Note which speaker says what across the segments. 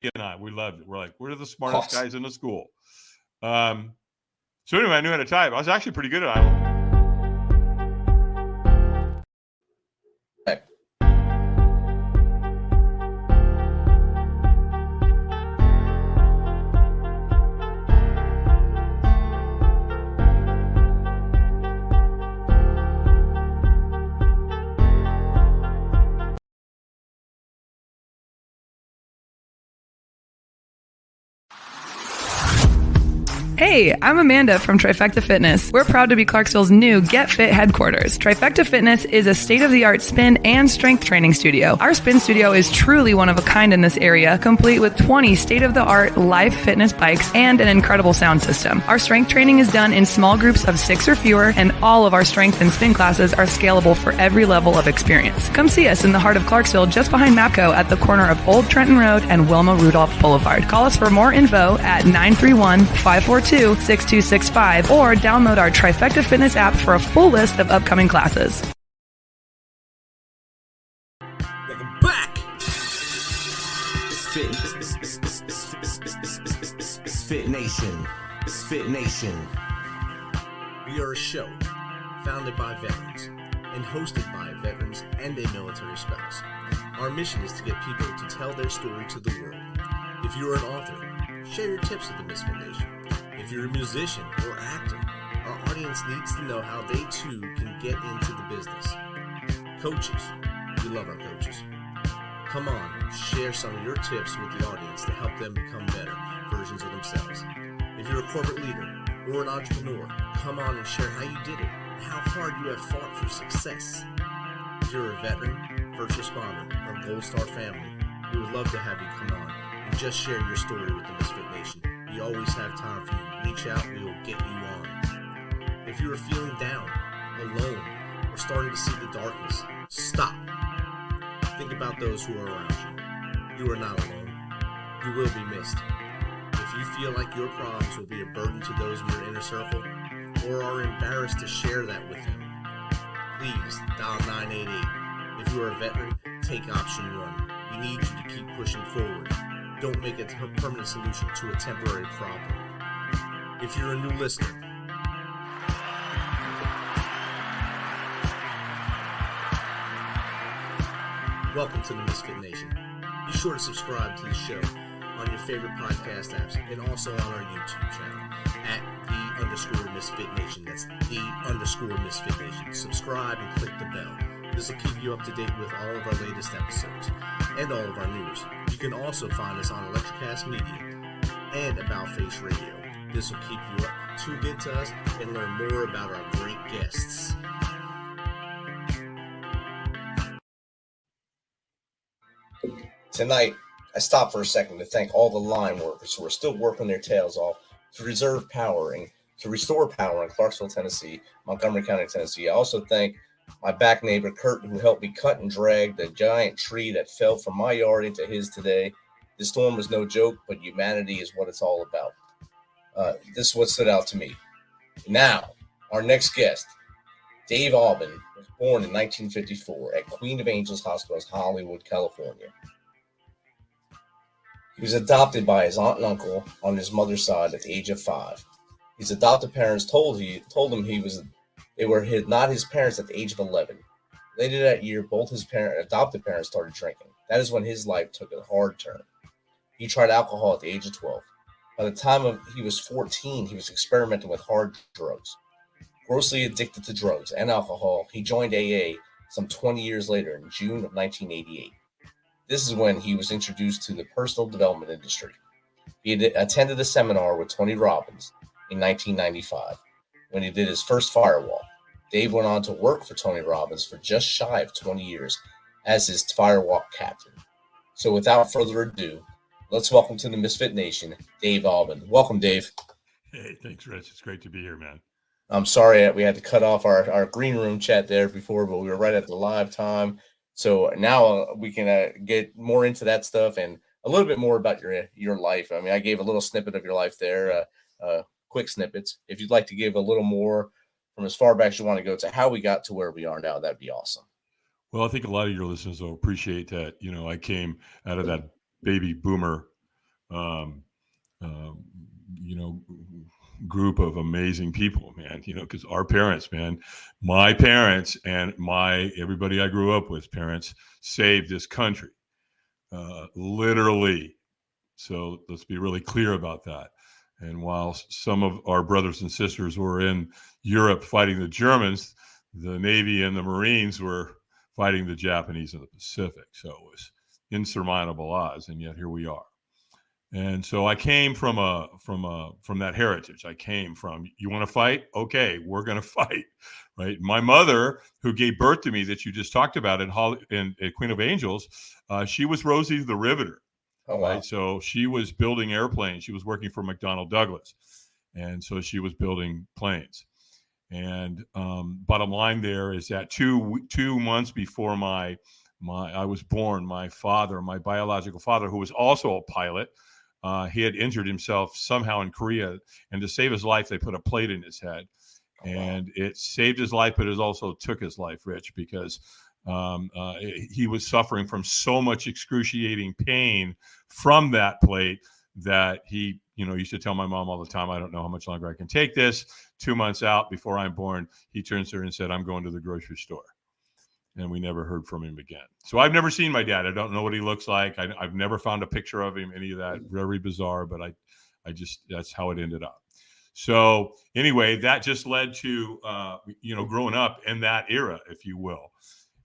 Speaker 1: and I, we loved it. We're like, we're the smartest guys in the school. So anyway, I knew how to type. I was actually pretty good at it.
Speaker 2: Hey, I'm Amanda from Trifecta Fitness. We're proud to be Clarksville's new Get Fit headquarters. Trifecta Fitness is a state-of-the-art spin and strength training studio. Our spin studio is truly one of a kind in this area, complete with 20 state-of-the-art live fitness bikes and an incredible sound system. Our strength training is done in small groups of 6 or fewer, and all of our strength and spin classes are scalable for every level of experience. Come see us in the heart of Clarksville, just behind MAPCO at the corner of Old Trenton Road and Wilma Rudolph Boulevard. Call us for more info at 931-542-6265 or download our Trifecta Fitness app for a full list of upcoming classes.
Speaker 3: Welcome back. MisFitNation. MisFitNation. We are a show founded by veterans and hosted by veterans and a military spouse. Our mission is to get people to tell their story to the world. If you're an author, share your tips with the Misfit Nation. If you're a musician or actor, our audience needs to know how they too can get into the business. Coaches, we love our coaches. Come on, share some of your tips with the audience to help them become better versions of themselves. If you're a corporate leader or an entrepreneur, come on and share how you did it and how hard you have fought for success. If you're a veteran, first responder, or Gold Star family, we would love to have you come on and just share your story with the Misfit Nation. We always have time for you. Reach out, we will get you on. If you are feeling down, alone, or starting to see the darkness, stop. Think about those who are around you. You are not alone. You will be missed. If you feel like your problems will be a burden to those in your inner circle, or are embarrassed to share that with them, please dial 988. If you are a veteran, take option 1. We need you to keep pushing forward. Don't make it a permanent solution to a temporary problem. If you're a new listener, welcome to the Misfit Nation. Be sure to subscribe to the show on your favorite podcast apps and also on our YouTube channel at @the_MisfitNation. That's @the_MisfitNation. Subscribe and click the bell. This will keep you up to date with all of our latest episodes and all of our news. You can also find us on Electrocast Media and About Face Radio. This will keep you up, tuned into us, and learn more about our great guests.
Speaker 4: Tonight, I stopped for a second to thank all the line workers who are still working their tails off to reserve power and to restore power in Clarksville, Tennessee, Montgomery County, Tennessee. I also thank my back neighbor, Kurt, who helped me cut and drag the giant tree that fell from my yard into his today. The storm was no joke, but humanity is what it's all about. This is what stood out to me. Now, our next guest, Dave Albin, was born in 1954 at Queen of Angels Hospital, Hollywood, California. He was adopted by his aunt and uncle on his mother's side at the age of 5. His adoptive parents told him they were not his parents at the age of 11. Later that year, both his adoptive parents started drinking. That is when his life took a hard turn. He tried alcohol at the age of 12. By the time he was 14, he was experimenting with hard drugs. Grossly addicted to drugs and alcohol, he joined AA some 20 years later in June of 1988. This is when he was introduced to the personal development industry. He had attended a seminar with Tony Robbins in 1995 when he did his first Firewalk. Dave went on to work for Tony Robbins for just shy of 20 years as his Firewalk captain. So without further ado, let's welcome to the Misfit Nation, Dave Albin. Welcome, Dave.
Speaker 1: Hey, thanks, Rich. It's great to be here, man.
Speaker 4: I'm sorry that we had to cut off our green room chat there before, but we were right at the live time. So now we can get more into that stuff and a little bit more about your life. I mean, I gave a little snippet of your life there, quick snippets. If you'd like to give a little more from as far back as you want to go to how we got to where we are now, that'd be awesome.
Speaker 1: Well, I think a lot of your listeners will appreciate that. You know, I came out of that baby boomer um, you know, group of amazing people, man, you know, because our parents, man, my parents and everybody I grew up with, parents saved this country, literally. So let's be really clear about that. And while some of our brothers and sisters were in Europe fighting the Germans, the Navy and the Marines were fighting the Japanese in the Pacific. So it was insurmountable odds, and yet here we are. And so I came from that heritage. I came from, you want to fight? Okay, we're going to fight, right? My mother, who gave birth to me, that you just talked about in Queen of Angels, she was Rosie the Riveter.
Speaker 4: Oh, wow.
Speaker 1: Right. So she was building airplanes. She was working for McDonnell Douglas. And so she was building planes. And bottom line there is that two months before I was born, my biological father, who was also a pilot, he had injured himself somehow in Korea. And to save his life, they put a plate in his head. And it saved his life, but it also took his life, Rich, because he was suffering from so much excruciating pain from that plate that he, used to tell my mom all the time, I don't know how much longer I can take this. 2 months out before I'm born, he turns to her and said, I'm going to the grocery store. And we never heard from him again. So I've never seen my dad. I don't know what he looks like. I've never found a picture of him, any of that. Very bizarre, but I just, that's how it ended up. So anyway, that just led to, growing up in that era, if you will.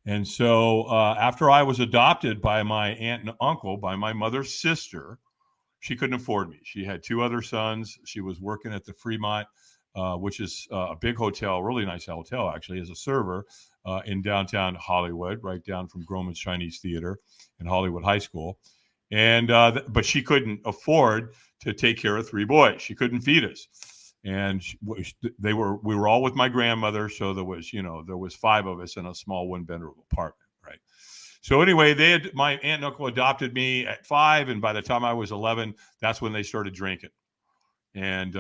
Speaker 1: And so after I was adopted by my aunt and uncle, by my mother's sister, she couldn't afford me. She had 2 other sons. She was working at the Fremont, which is a big hotel, really nice hotel, actually, as a server in downtown Hollywood, right down from Grauman's Chinese Theater and Hollywood High School. And but she couldn't afford to take care of 3 boys. She couldn't feed us. And we were all with my grandmother. So there was 5 of us in a small 1-bedroom apartment. Right. So anyway, my aunt and uncle adopted me at 5. And by the time I was 11, that's when they started drinking. And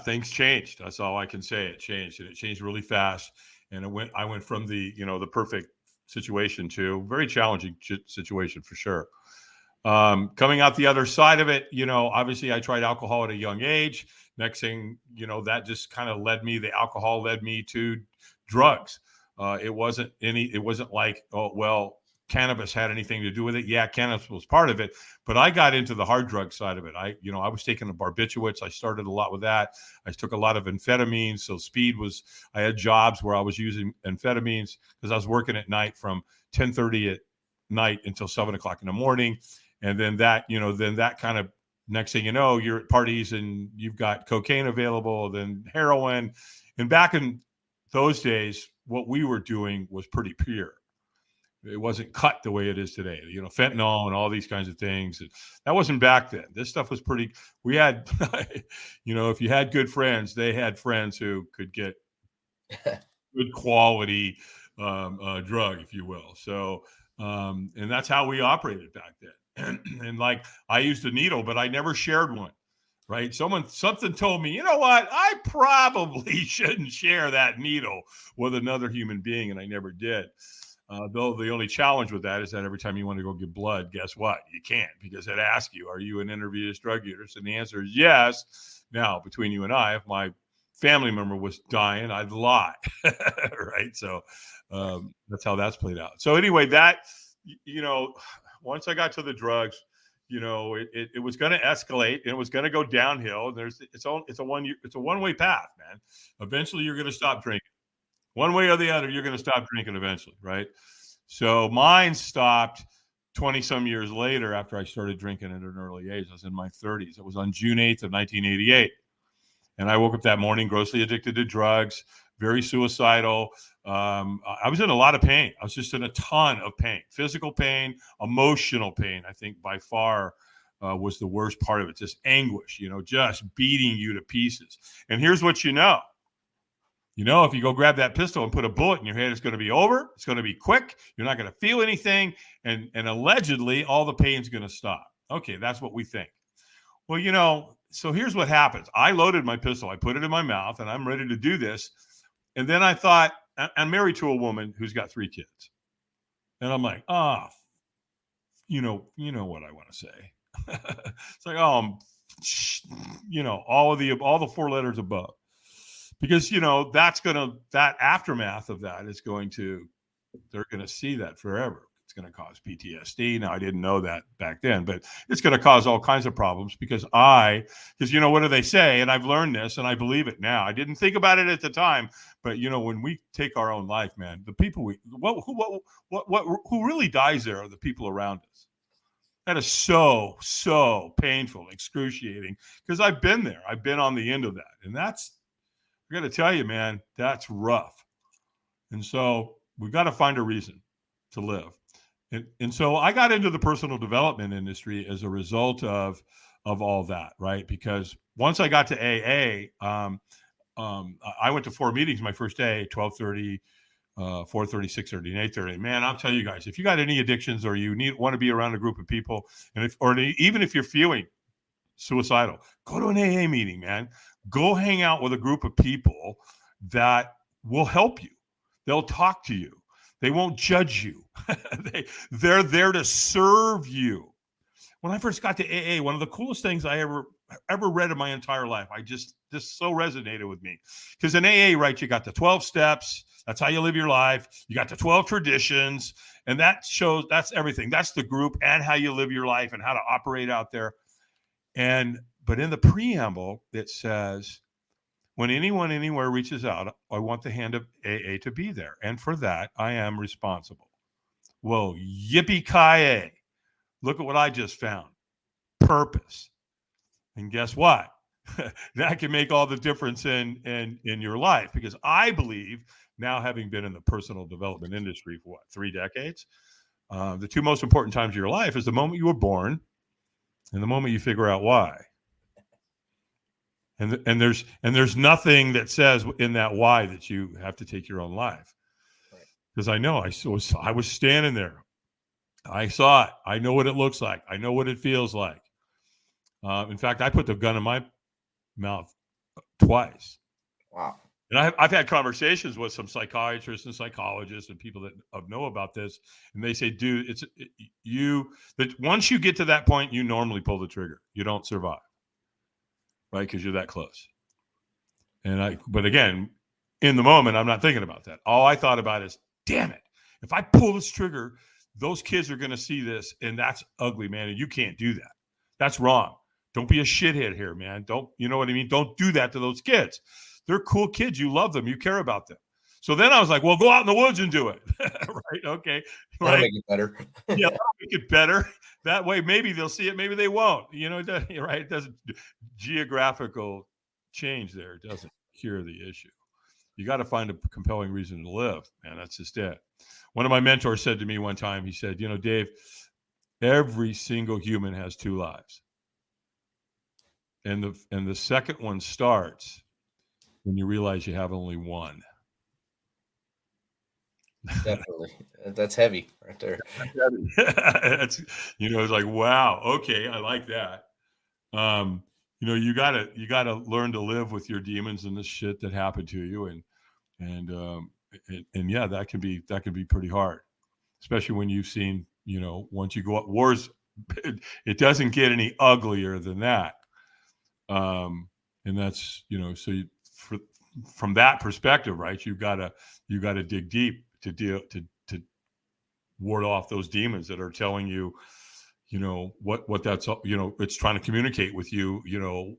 Speaker 1: things changed. That's all I can say. It changed, and it changed really fast. And I went from the perfect situation to a very challenging situation for sure. Coming out the other side of it, obviously I tried alcohol at a young age. Next thing, that just kind of the alcohol led me to drugs. It wasn't like, oh, well, cannabis had anything to do with it. Yeah, cannabis was part of it, but I got into the hard drug side of it. I was taking the barbiturates. I started a lot with that. I took a lot of amphetamines. So I had jobs where I was using amphetamines because I was working at night from 10:30 at night until 7 o'clock in the morning. And then that kind of, next thing you know, you're at parties and you've got cocaine available, then heroin. And back in those days, what we were doing was pretty pure. It wasn't cut the way it is today, fentanyl and all these kinds of things. That wasn't back then. This stuff was we had, if you had good friends, they had friends who could get good quality drug, if you will. So, and that's how we operated back then. And like, I used a needle, but I never shared one, right? Something told me, you know what? I probably shouldn't share that needle with another human being. And I never did. Though the only challenge with that is that every time you want to go get blood, guess what? You can't, because it asks you, are you an intravenous drug user? And the answer is yes. Now, between you and I, if my family member was dying, I'd lie, right? So that's how that's played out. So anyway, once I got to the drugs, it was going to escalate and it was going to go downhill. It's a one-way path, man. Eventually, you're going to stop drinking. One way or the other, you're going to stop drinking eventually, right? So mine stopped 20-some years later after I started drinking at an early age. I was in my 30s. It was on June 8th of 1988. And I woke up that morning grossly addicted to drugs, very suicidal. I was in a lot of pain. I was just in a ton of pain, physical pain, emotional pain. I think by far was the worst part of it, just anguish, just beating you to pieces. And here's what if you go grab that pistol and put a bullet in your head, it's going to be over. It's going to be quick. You're not going to feel anything. And allegedly, all the pain's going to stop. Okay, that's what we think. Well, so here's what happens. I loaded my pistol. I put it in my mouth, and I'm ready to do this. And then I thought, I'm married to a woman who's got 3 kids. And I'm like, you know what I want to say. It's like, oh, all the 4 letters above, because that aftermath of that is they're going to see that forever. It's going to cause PTSD. Now, I didn't know that back then, but it's going to cause all kinds of problems because what do they say? And I've learned this and I believe it now. I didn't think about it at the time, but when we take our own life, man, the people who really dies there are the people around us. That is so, so painful, excruciating, because I've been there. I've been on the end of that. And I got to tell you, man, that's rough. And so we've got to find a reason to live. And so I got into the personal development industry as a result of all that, right? Because once I got to AA, I went to 4 meetings my first day, 12:30, 4:30, 6:30, and 8:30. Man, I'll tell you guys, if you got any addictions or you want to be around a group of people, even if you're feeling suicidal, go to an AA meeting, man. Go hang out with a group of people that will help you. They'll talk to you. They won't judge you. They're there to serve you. When I first got to AA, one of the coolest things I ever read in my entire life, this so resonated with me. Because in AA, right, you got the 12 steps. That's how you live your life. You got the 12 traditions. And that's everything. That's the group and how you live your life and how to operate out there. But in the preamble, it says, when anyone anywhere reaches out, I want the hand of AA to be there. And for that, I am responsible. Well, yippee-ki-yay. Look at what I just found. Purpose. And guess what? That can make all the difference in your life, because I believe, now having been in the personal development industry for 3 decades, the 2 most important times of your life is the moment you were born and the moment you figure out why. And there's nothing that says in that why that you have to take your own life. Because I know I was standing there. I saw it. I know what it looks like. I know what it feels like. In fact, I put the gun in my mouth twice.
Speaker 4: Wow.
Speaker 1: And I've had conversations with some psychiatrists and psychologists and people that know about this, and they say, dude, that once you get to that point, you normally pull the trigger. You don't survive, right? Because you're that close. But again, in the moment, I'm not thinking about that. All I thought about is, damn it, if I pull this trigger, those kids are going to see this, and that's ugly, man, and you can't do that. That's wrong. Don't be a shithead here, man. You know what I mean? Don't do that to those kids. They're cool kids. You love them. You care about them. So then I was like, well, go out in the woods and do it. Right? Okay.
Speaker 4: That'll make it better.
Speaker 1: Yeah, that'll make it better. That way, maybe they'll see it. Maybe they won't. Right? It doesn't. Geographical change there doesn't cure the issue. You got to find a compelling reason to live, man. That's just it. One of my mentors said to me one time, he said, Dave, every single human has 2 lives. And the second one starts when you realize you have only one.
Speaker 4: Definitely. That's heavy right there.
Speaker 1: It's like, wow, okay, I like that. You gotta learn to live with your demons and the shit that happened to you, and yeah, that can be pretty hard, especially when you've seen, once you go up wars, it doesn't get any uglier than that. And that's, from that perspective, right? You gotta dig deep to ward off those demons that are telling you, what that's, it's trying to communicate with you,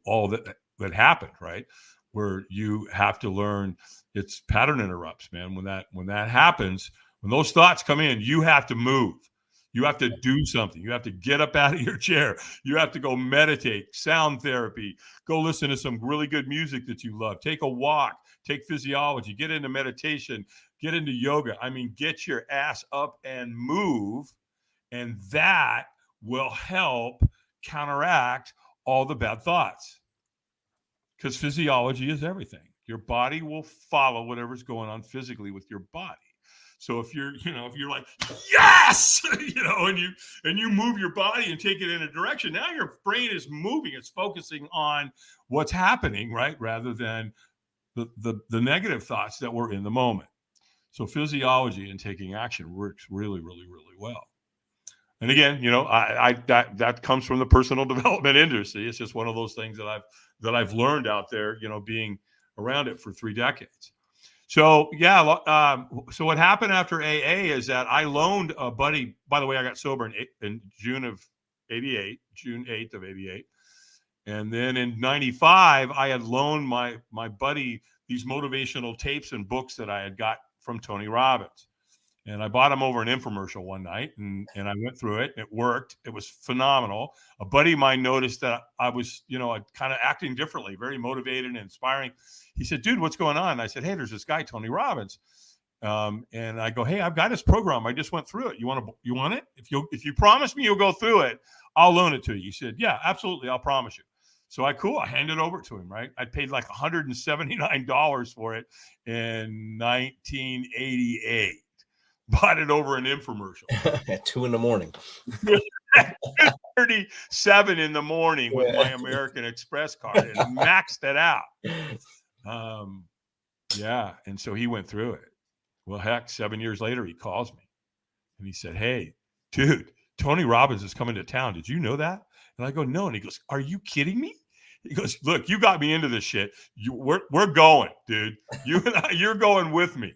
Speaker 1: all that happened, right? Where you have to learn it's pattern interrupts, man. When that happens, when those thoughts come in, you have to move. You have to do something. You have to get up out of your chair. You have to go meditate, sound therapy, go listen to some really good music that you love. Take a walk, take physiology, get into meditation, get into yoga. I mean, get your ass up and move. And that will help counteract all the bad thoughts. Because physiology is everything. Your body will follow whatever's going on physically with your body. So if you're like, yes, and you move your body and take it in a direction, now your brain is moving. It's focusing on what's happening, right? Rather than the negative thoughts that were in the moment. So physiology and taking action works really, really, really well. And again, that comes from the personal development industry. It's just one of those things that I've learned out there, being around it for 3 decades. So so what happened after AA is that I loaned a buddy. By the way, I got sober in June of '88, June 8th of '88, and then in '95 I had loaned my buddy these motivational tapes and books that I had got from Tony Robbins. And I bought him over an infomercial one night, and I went through it. It worked. It was phenomenal. A buddy of mine noticed that I was, kind of acting differently, very motivated and inspiring. He said, "Dude, what's going on?" And I said, "Hey, there's this guy, Tony Robbins." And I go, "Hey, I've got his program. I just went through it. You want it? If you promise me you'll go through it, I'll loan it to you." He said, "Yeah, absolutely. I'll promise you." So I handed it over to him, right? I paid like $179 for it in 1988. Bought it over an infomercial
Speaker 4: at 2 a.m.
Speaker 1: 2:37 in the morning with my American Express card and maxed it out. And so he went through it. Well, heck, 7 years later, he calls me and he said, "Hey, dude, Tony Robbins is coming to town. Did you know that?" And I go, "No." And he goes, "Are you kidding me?" He goes, "Look, you got me into this shit. We're going, dude. You're going with me."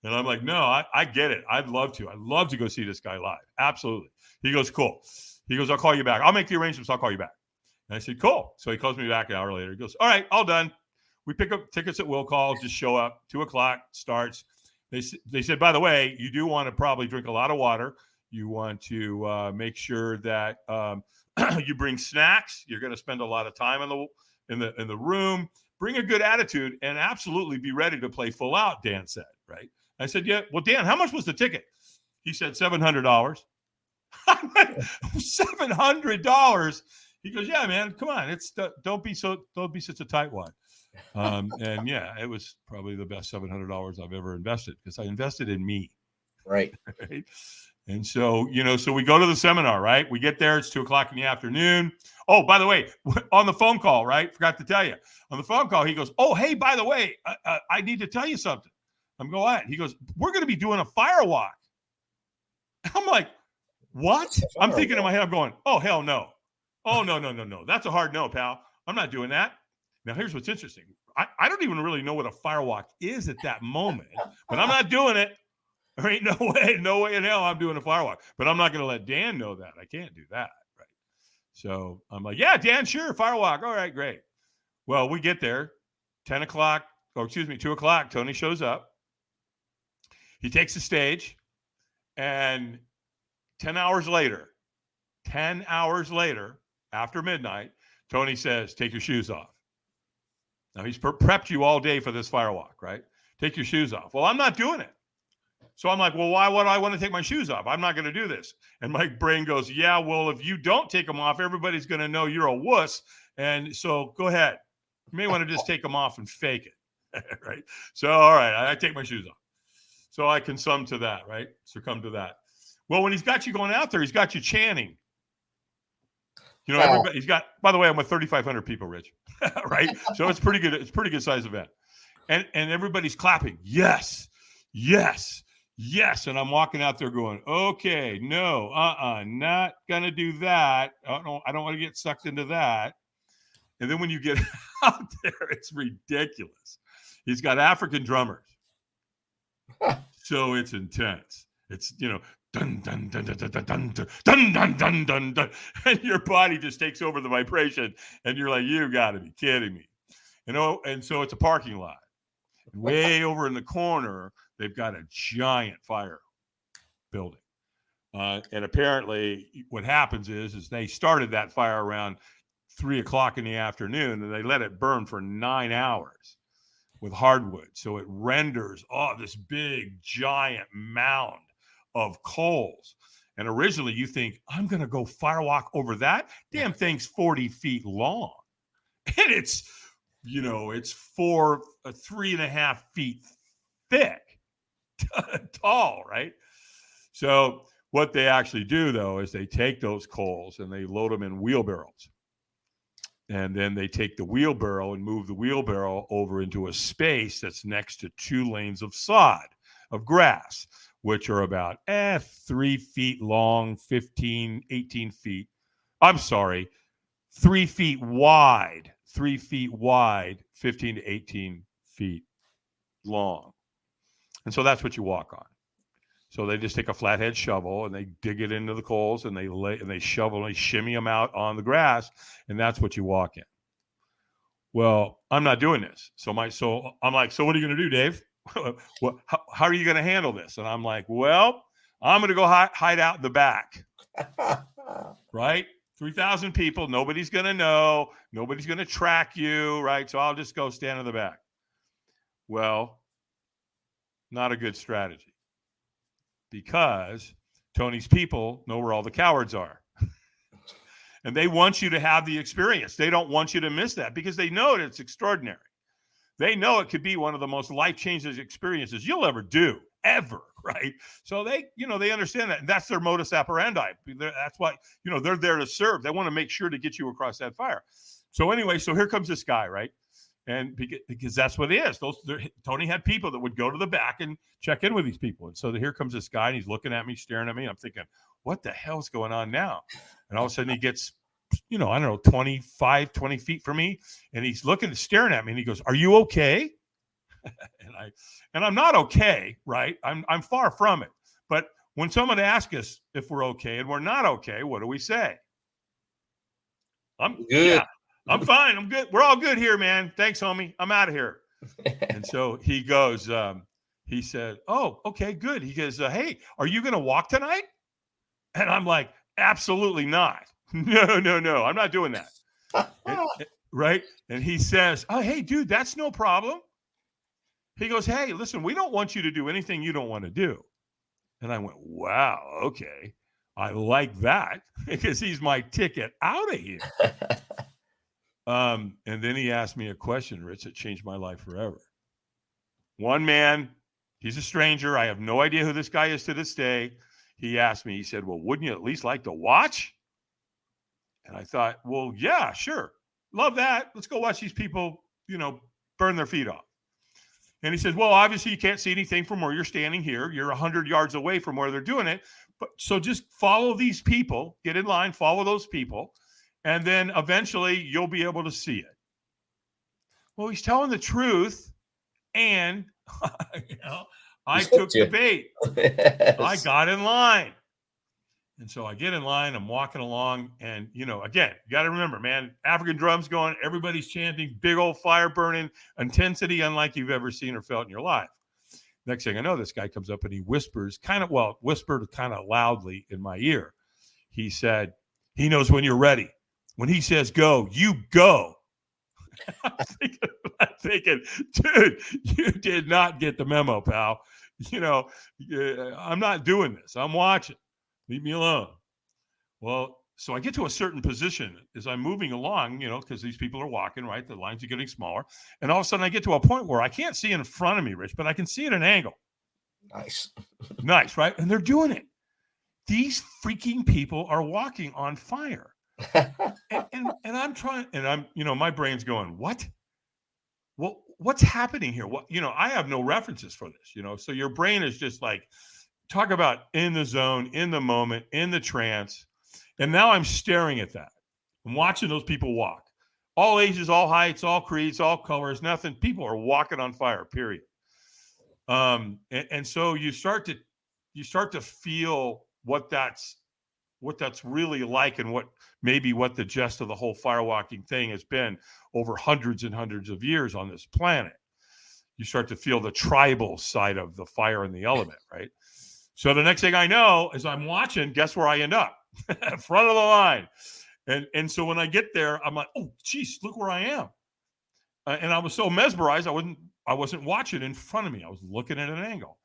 Speaker 1: And I'm like, "No, I get it. I'd love to. I'd love to go see this guy live. Absolutely." He goes, "Cool." He goes, "I'll call you back. I'll make the arrangements. I'll call you back." And I said, "Cool." So he calls me back an hour later. He goes, "All right, all done. We pick up tickets at will call. Just show up. 2:00 starts." They said, "By the way, you do want to probably drink a lot of water. You want to make sure that you bring snacks. You're going to spend a lot of time in the room. Bring a good attitude and absolutely be ready to play full out." Dan said, right? I said, "Yeah. Well, Dan, how much was the ticket?" He said, $700. $700. He goes, "Yeah, man, come on. Don't be such a tight one." And yeah, it was probably the best $700 I've ever invested because I invested in me.
Speaker 4: Right.
Speaker 1: Right. And so, so we go to the seminar, right? We get there. It's 2:00 in the afternoon. Oh, by the way, on the phone call, right? Forgot to tell you. On the phone call, he goes, "Oh, hey, by the way, I need to tell you something." I'm going, "What?" He goes, "We're going to be doing a firewalk." I'm like, "What?" I'm thinking in my head, I'm going, "Oh, hell no. Oh, no. That's a hard no, pal. I'm not doing that." Now, here's what's interesting. I don't even really know what a firewalk is at that moment, but I'm not doing it. There ain't no way in hell I'm doing a firewalk. But I'm not going to let Dan know that. I can't do that, right? So I'm like, "Yeah, Dan, sure, firewalk. All right, great." Well, we get there, 2:00. Tony shows up. He takes the stage, and 10 hours later, after midnight, Tony says, "Take your shoes off." Now, he's prepped you all day for this firewalk, right? Take your shoes off. Well, I'm not doing it. So I'm like, "Well, why would I want to take my shoes off? I'm not going to do this." And my brain goes, "Yeah, well, if you don't take them off, everybody's going to know you're a wuss. And so go ahead. You may want to just take them off and fake it." Right? So, all right, I take my shoes off. So I can succumb to that. Well, when he's got you going out there, he's got you chanting. Everybody, he's got, by the way, I'm with 3,500 people, Rich. Right? So it's pretty good. It's a pretty good size event. And everybody's clapping. Yes. And I'm walking out there going, "Okay, no, not going to do that. I don't want to get sucked into that." And then when you get out there, it's ridiculous. He's got African drummers. So it's intense. It's, dun, dun, dun, dun, dun, dun, dun, dun, dun, dun, dun, dun. And your body just takes over the vibration. And you're like, "You got to be kidding me." And so it's a parking lot. Way over in the corner, they've got a giant fire building. And apparently what happens is they started that fire around 3:00 in the afternoon, and they let it burn for 9 hours with hardwood. So it renders this big giant mound of coals. And originally you think, "I'm going to go firewalk over that." Damn thing's 40 feet long. And it's 3.5 feet thick, tall, right? So what they actually do, though, is they take those coals and they load them in wheelbarrows. And then they take the wheelbarrow and move the wheelbarrow over into a space that's next to 2 lanes of sod. of grass, which are about 3 feet long, 15, 18 feet. I'm sorry, 3 feet wide, 15 to 18 feet long. And so that's what you walk on. So they just take a flathead shovel and they dig it into the coals and they shovel and they shimmy them out on the grass, and that's what you walk in. Well, I'm not doing this. So I'm like, so what are you going to do, Dave? How are you going to handle this? And I'm like, well, I'm going to go hide out in the back. Right? 3,000 people. Nobody's going to know. Nobody's going to track you. Right? So I'll just go stand in the back. Well, not a good strategy, because Tony's people know where all the cowards are. And they want you to have the experience. They don't want you to miss that, because they know it's extraordinary. They know it could be one of the most life-changing experiences you'll ever do, ever, right? So they understand that. And that's their modus operandi. That's why, they're there to serve. They want to make sure to get you across that fire. So anyway, so here comes this guy, right? And because that's what it is. Tony had people that would go to the back and check in with these people. And so here comes this guy, and he's looking at me, staring at me. I'm thinking, what the hell's going on now? And all of a sudden he gets, 20 feet from me, and he's staring at me, and he goes, "Are you okay?" and I'm not okay, right? I'm far from it. But when someone asks us if we're okay and we're not okay, what do we say? I'm good. Yeah, I'm fine. I'm good. We're all good here, man. Thanks, homie. I'm out of here. And so he goes, he said, "Oh, okay, good." He goes, "Hey, are you going to walk tonight?" And I'm like, "Absolutely not. No. I'm not doing that." Right? And he says, "Oh, hey, dude, that's no problem." He goes, "Hey, listen, we don't want you to do anything you don't want to do." And I went, wow, okay. I like that, because he's my ticket out of here. And then he asked me a question, Rich, that changed my life forever. One man, he's a stranger. I have no idea who this guy is to this day. He asked me, he said, "Well, wouldn't you at least like to watch?" And I thought, well, yeah, sure. Love that. Let's go watch these people, burn their feet off. And he says, "Well, obviously you can't see anything from where you're standing here. You're 100 yards away from where they're doing it. But so just follow these people, get in line, follow those people, and then eventually you'll be able to see it." Well, he's telling the truth. And, I took the bait. Yes. I got in line. And so I get in line, I'm walking along, and, again, you got to remember, man, African drums going, everybody's chanting, big old fire burning, intensity unlike you've ever seen or felt in your life. Next thing I know, this guy comes up and he whispered kind of loudly in my ear. He said, "He knows when you're ready. When he says go, you go." I'm thinking, dude, you did not get the memo, pal. I'm not doing this. I'm watching. Leave me alone. Well, so I get to a certain position as I'm moving along, because these people are walking, right? The lines are getting smaller. And all of a sudden I get to a point where I can't see in front of me, Rich, but I can see at an angle.
Speaker 4: Nice.
Speaker 1: Nice, right? And they're doing it. These freaking people are walking on fire. and I'm trying, and I'm, my brain's going, what? Well, what's happening here? What, I have no references for this, so your brain is just like, talk about in the zone, in the moment, in the trance. And now I'm staring at that. I'm watching those people walk. All ages, all heights, all creeds, all colors, nothing. People are walking on fire, period. And so you start to feel what that's really like, and what the gist of the whole firewalking thing has been over hundreds and hundreds of years on this planet. You start to feel the tribal side of the fire and the element, right? So the next thing I know, as I'm watching, guess where I end up? Front of the line. And so when I get there, I'm like, oh, geez, look where I am. And I was so mesmerized, I wasn't watching in front of me. I was looking at an angle.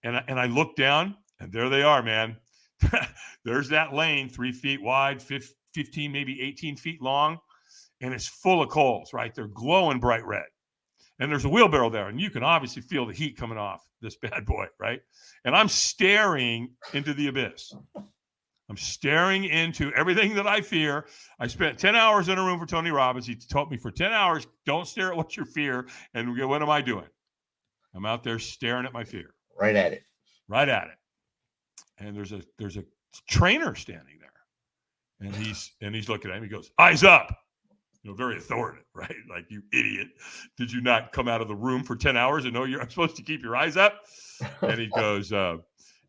Speaker 1: And I looked down, and there they are, man. There's that lane, 3 feet wide, 15, maybe 18 feet long, and it's full of coals, right? They're glowing bright red. And there's a wheelbarrow there, and you can obviously feel the heat coming off this bad boy, right? And I'm staring into the abyss. I'm staring into everything that I fear. I spent 10 hours in a room for Tony Robbins. He told me for 10 hours, don't stare at what you fear. And what am I doing? I'm out there staring at my fear.
Speaker 4: Right at it.
Speaker 1: Right at it. And there's a trainer standing there, and he's looking at him. He goes, "Eyes up." Very authoritative, right? Like, you idiot. Did you not come out of the room for 10 hours and know you're supposed to keep your eyes up? And he goes, and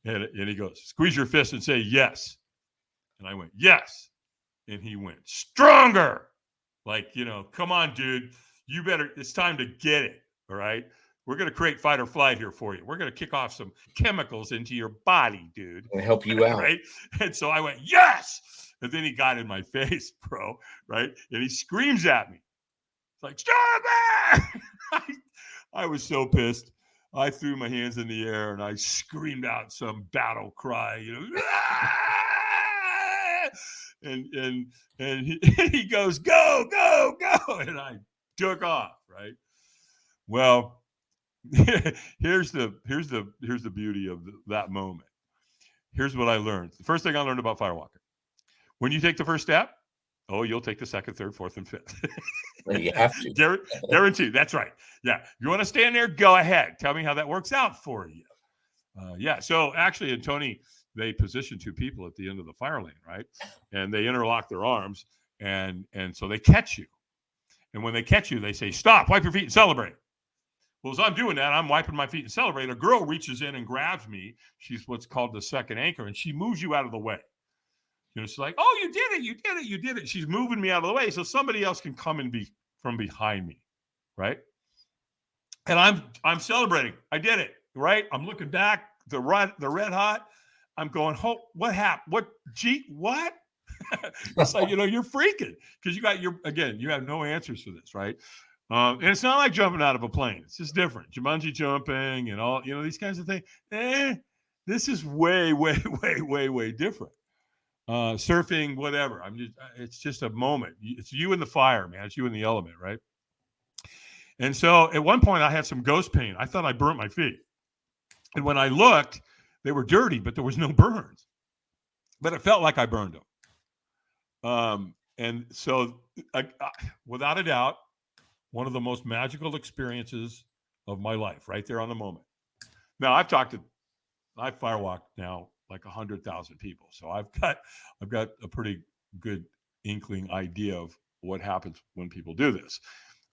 Speaker 1: he goes, "Squeeze your fist and say yes." And I went, "Yes." And he went, "Stronger." Like, come on, dude. You better, it's time to get it. All right. We're going to create fight or flight here for you. We're going to kick off some chemicals into your body, dude.
Speaker 4: And help you out.
Speaker 1: Right. And so I went, "Yes." And then he got in my face, bro. Right. And he screams at me. It's like, "Stop!" I was so pissed. I threw my hands in the air and I screamed out some battle cry, and he goes, "Go, go, go." And I took off. Right. Well, here's the beauty of that moment. Here's what I learned. The first thing I learned about Firewalker: when you take the first step, you'll take the second, third, fourth, and fifth.
Speaker 4: You have to.
Speaker 1: Guaranteed. That's right. Yeah. You want to stand there? Go ahead. Tell me how that works out for you. Yeah. So actually, in Tony, they position two people at the end of the fire lane, right? And they interlock their arms, and so they catch you. And when they catch you, they say, "Stop, wipe your feet and celebrate." Well, as I'm doing that, I'm wiping my feet and celebrate. A girl reaches in and grabs me. She's what's called the second anchor, and she moves you out of the way. She's like, "Oh, you did it, you did it, you did it." She's moving me out of the way so somebody else can come and be from behind me, right? And I'm celebrating. I did it, right? I'm looking back, the red hot. I'm going, "Oh, what happened? What? What?" It's like, you're freaking because you have no answers for this, right? And it's not like jumping out of a plane. It's just different. Bungee jumping and all, these kinds of things. This is way, way, way, way, way different. Surfing, whatever. It's just a moment. It's you in the fire, man. It's you in the element, right? And so at one point I had some ghost pain. I thought I burnt my feet. And when I looked, they were dirty, but there was no burns. But it felt like I burned them. And so without a doubt, one of the most magical experiences of my life, right there on the moment. Now I've firewalked now like 100,000 people. So I've got a pretty good inkling idea of what happens when people do this.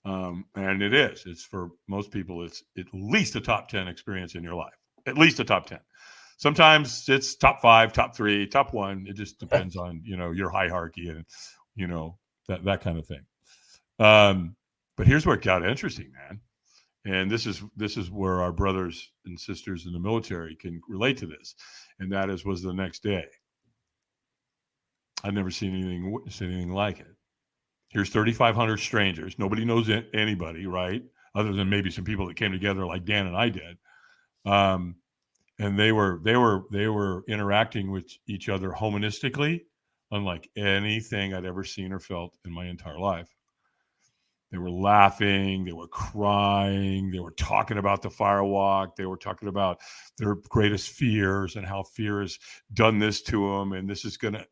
Speaker 1: And it's for most people, it's at least a top 10 experience in your life, at least a top 10. Sometimes it's top 5, top 3, top 1. It just depends on, your hierarchy and, that kind of thing. But here's where it got interesting, man. And this is where our brothers and sisters in the military can relate to this. And that was the next day. I've never seen anything like it. Here's 3,500 strangers. Nobody knows anybody, right? Other than maybe some people that came together like Dan and I did. And they were interacting with each other humanistically, unlike anything I'd ever seen or felt in my entire life. They were laughing, they were crying, they were talking about the firewalk, they were talking about their greatest fears and how fear has done this to them, and this is gonna,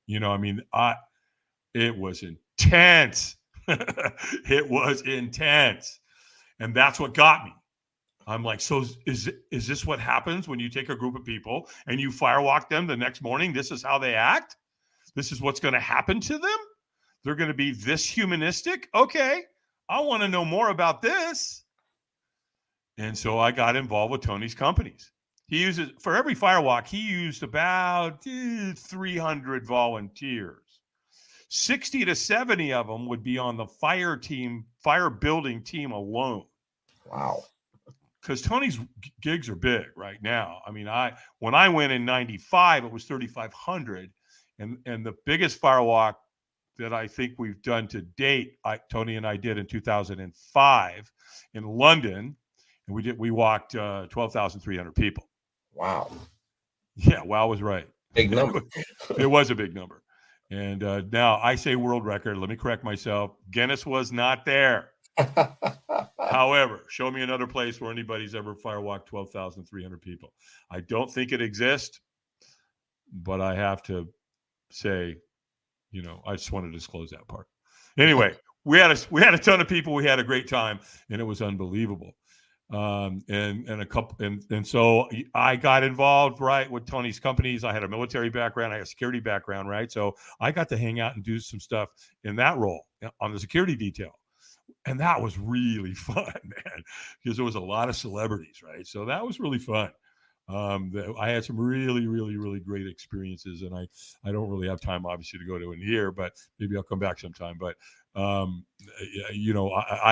Speaker 1: it was intense. It was intense, and that's what got me. I'm like, so is this what happens when you take a group of people and you firewalk them the next morning? This is how they act? This is what's going to happen to them? They're going to be this humanistic? Okay, I want to know more about this. And so I got involved with Tony's companies. He uses, for every firewalk, he used about 300 volunteers. 60 to 70 of them would be on the fire building team alone.
Speaker 4: Wow.
Speaker 1: Because Tony's gigs are big right now. I mean, when I went in 95, it was 3,500. And the biggest firewalk that I think we've done to date, Tony and I did in 2005 in London. And we walked 12,300 people.
Speaker 4: Wow.
Speaker 1: Yeah, wow was right.
Speaker 4: Big number.
Speaker 1: It was a big number. And now I say world record. Let me correct myself. Guinness was not there. However, show me another place where anybody's ever firewalked 12,300 people. I don't think it exists, but I have to say, I just want to disclose that part. Anyway, we had a ton of people. We had a great time, and it was unbelievable. and a couple, and so I got involved right with Tony's companies. I had a military background, I had a security background, right? So I got to hang out and do some stuff in that role on the security detail. And that was really fun, man, because there was a lot of celebrities, right? So that was really fun. I had some really, really, really great experiences, and I don't really have time, obviously, to go to in here, but maybe I'll come back sometime. But I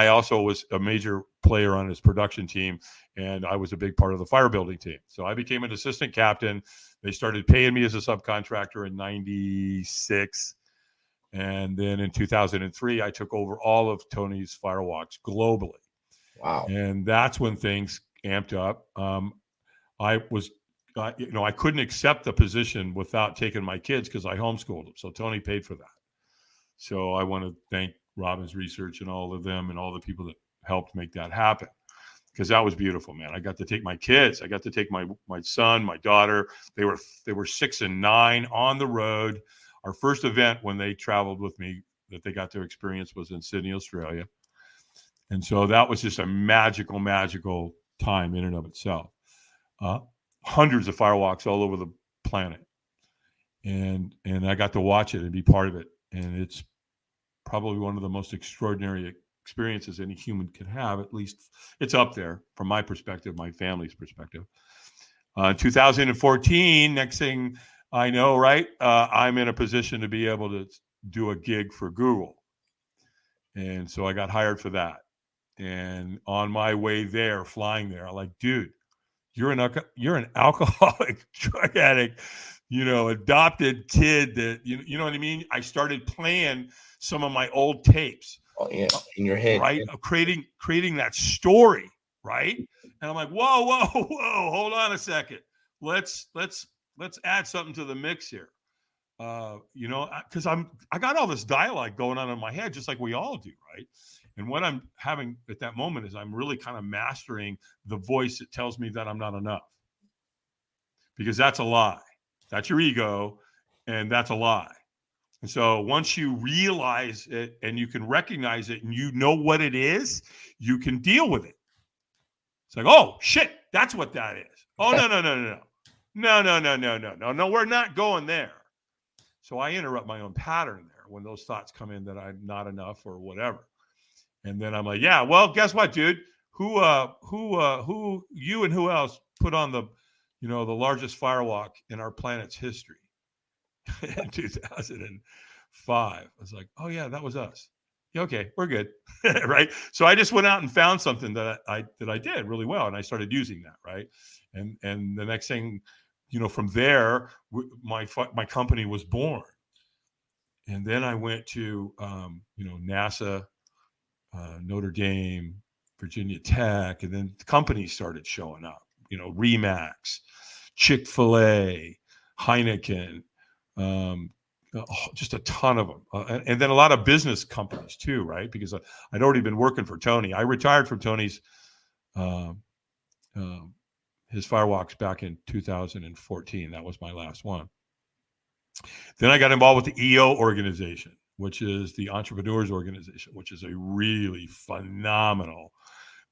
Speaker 1: also was a major player on his production team, and I was a big part of the fire building team. So I became an assistant captain. They started paying me as a subcontractor in '96. And then in 2003, I took over all of Tony's firewalks globally.
Speaker 4: Wow.
Speaker 1: And that's when things amped up. I couldn't accept the position without taking my kids because I homeschooled them. So Tony paid for that. So I want to thank Robbins Research and all of them and all the people that helped make that happen, because that was beautiful, man. I got to take my kids. I got to take my son, my daughter. They were 6 and 9 on the road. Our first event when they traveled with me that they got to experience was in Sydney, Australia. And so that was just a magical, magical time in and of itself. Hundreds of firewalks all over the planet. And I got to watch it and be part of it. And it's probably one of the most extraordinary experiences any human could have. At least it's up there from my perspective, my family's perspective. 2014, next thing I know, right? I'm in a position to be able to do a gig for Google. And so I got hired for that. And on my way there, flying there, I'm like, dude, you're an alcoholic, drug addict, adopted kid that, you know what I mean? I started playing some of my old tapes.
Speaker 4: Oh, yeah, in your head.
Speaker 1: Right? Of creating that story, right? And I'm like, whoa, hold on a second. Let's add something to the mix here. Because I got all this dialogue going on in my head, just like we all do, right? And what I'm having at that moment is I'm really kind of mastering the voice that tells me that I'm not enough. Because that's a lie. That's your ego, and that's a lie. And so once you realize it and you can recognize it and you know what it is, you can deal with it. It's like, oh, shit, that's what that is. Oh, no. No, we're not going there. So I interrupt my own pattern there when those thoughts come in that I'm not enough or whatever. And then I'm like, yeah, well, guess what, dude? Who you and who else put on the largest firewalk in our planet's history in 2005? I was like, oh yeah, that was us. Yeah, okay, we're good. Right. So I just went out and found something that I did really well. And I started using that. Right. And the next thing, from there, my company was born. And then I went to, NASA, Notre Dame, Virginia Tech, and then companies started showing up, Remax, Chick-fil-A, Heineken, just a ton of them. And then a lot of business companies too, right? Because I'd already been working for Tony. I retired from Tony's, his firewalks back in 2014. That was my last one. Then I got involved with the EO organization, which is the Entrepreneurs Organization, which is a really phenomenal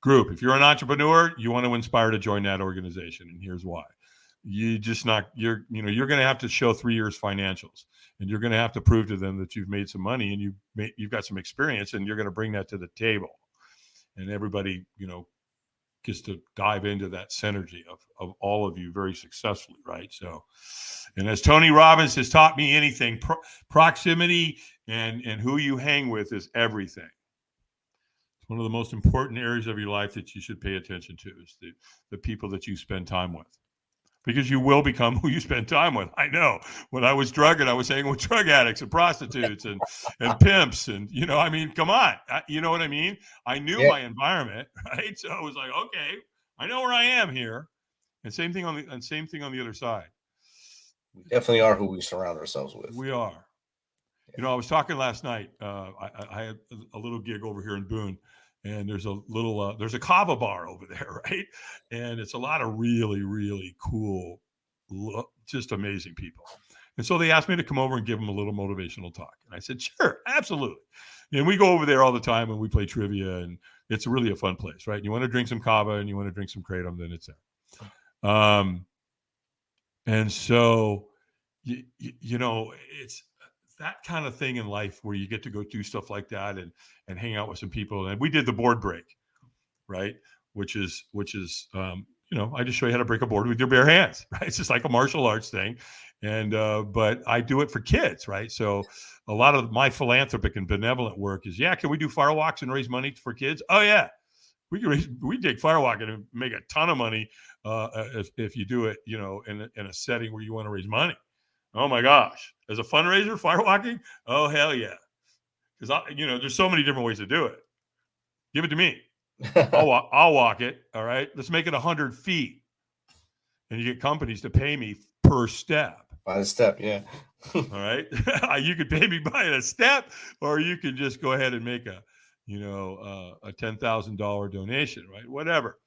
Speaker 1: group. If you're an entrepreneur, you want to inspire to join that organization. And here's why. You're going to have to show 3 years financials, and you're going to have to prove to them that you've made some money and you've got some experience, and you're going to bring that to the table. And everybody, gets to dive into that synergy of all of you very successfully, right? So, and as Tony Robbins has taught me anything, proximity and who you hang with is everything. It's one of the most important areas of your life that you should pay attention to is the people that you spend time with. Because you will become who you spend time with. I know. When I was drugging, I was hanging with drug addicts and prostitutes and pimps. And, come on. You know what I mean? I knew my environment, right? So I was like, okay, I know where I am here. And same thing on the other side.
Speaker 4: We definitely are who we surround ourselves with.
Speaker 1: We are. I was talking last night. I had a little gig over here in Boone. And there's a kava bar over there, right? And it's a lot of really, really cool, just amazing people. And so they asked me to come over and give them a little motivational talk. And I said, sure, absolutely. And we go over there all the time and we play trivia and it's really a fun place, right? You want to drink some kava and you want to drink some kratom, then it's there. And so, you know, it's that kind of thing in life where you get to go do stuff like that and hang out with some people. And we did the board break, right? Which is you know, I just show you how to break a board with your bare hands, right? It's just like a martial arts thing. And, but I do it for kids, right? So a lot of my philanthropic and benevolent work is, can we do firewalks and raise money for kids? Oh yeah. We take firewalk and make a ton of money if you do it, you know, in a setting where you want to raise money. Oh my gosh. As a fundraiser, firewalking? Oh, hell yeah. Because, you know, there's so many different ways to do it. Give it to me. I'll walk it. All right. Let's make it 100 feet. And you get companies to pay me per step.
Speaker 4: By the step, yeah.
Speaker 1: All right. You could pay me by a step, or you can just go ahead and make a $10,000 donation, right? Whatever.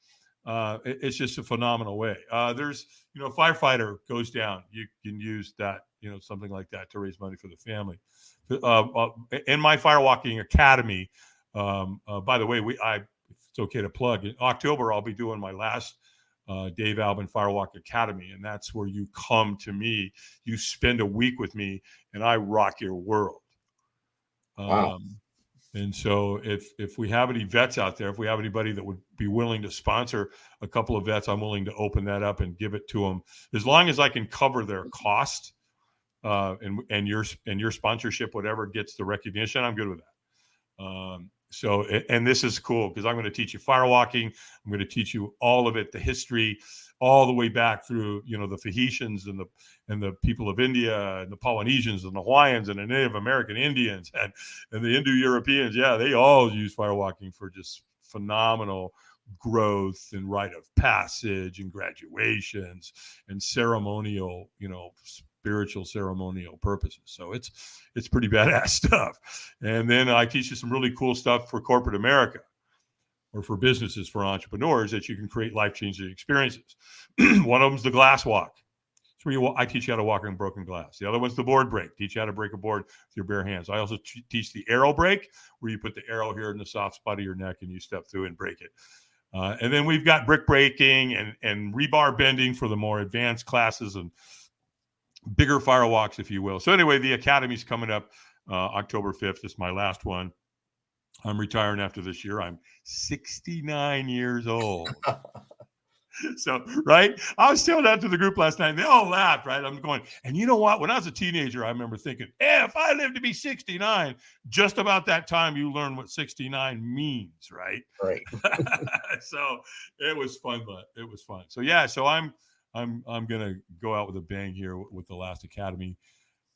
Speaker 1: It's just a phenomenal way. There's, you know, firefighter goes down. You can use that, you know, something like that to raise money for the family. In my Firewalking Academy, by the way, it's okay to plug. In October, I'll be doing my last Dave Albin Firewalk Academy, and that's where you come to me. You spend a week with me, and I rock your world.
Speaker 4: Wow.
Speaker 1: And so if we have any vets out there, if we have anybody that would be willing to sponsor a couple of vets, I'm willing to open that up and give it to them, as long as I can cover their cost, and your sponsorship, whatever gets the recognition, I'm good with that. So, and this is cool because I'm going to teach you firewalking. I'm going to teach you all of it, the history, all the way back through, you know, the Tahitians and the people of India and the Polynesians and the Hawaiians and the Native American Indians and the Indo-Europeans. Yeah, they all use firewalking for just phenomenal growth and rite of passage and graduations and ceremonial, you know, spiritual ceremonial purposes. So it's pretty badass stuff. And then I teach you some really cool stuff for corporate America, or for businesses, for entrepreneurs, that you can create life-changing experiences. One of them's the glass walk. It's where I teach you how to walk on broken glass. The other one's the board break. Teach you how to break a board with your bare hands. I also teach the arrow break, where you put the arrow here in the soft spot of your neck and you step through and break it. And then we've got brick breaking and rebar bending for the more advanced classes and bigger firewalks, if you will. So anyway, the Academy's coming up October 5th. It's my last one. I'm retiring after this year. I'm 69 years old. So, right? I was telling that to the group last night, and they all laughed, right? I'm going, and you know what? When I was a teenager, I remember thinking, if I live to be 69, just about that time you learn what 69 means, right?
Speaker 4: Right.
Speaker 1: So it was fun, but it was fun. So yeah, so I'm gonna go out with a bang here with the last Academy,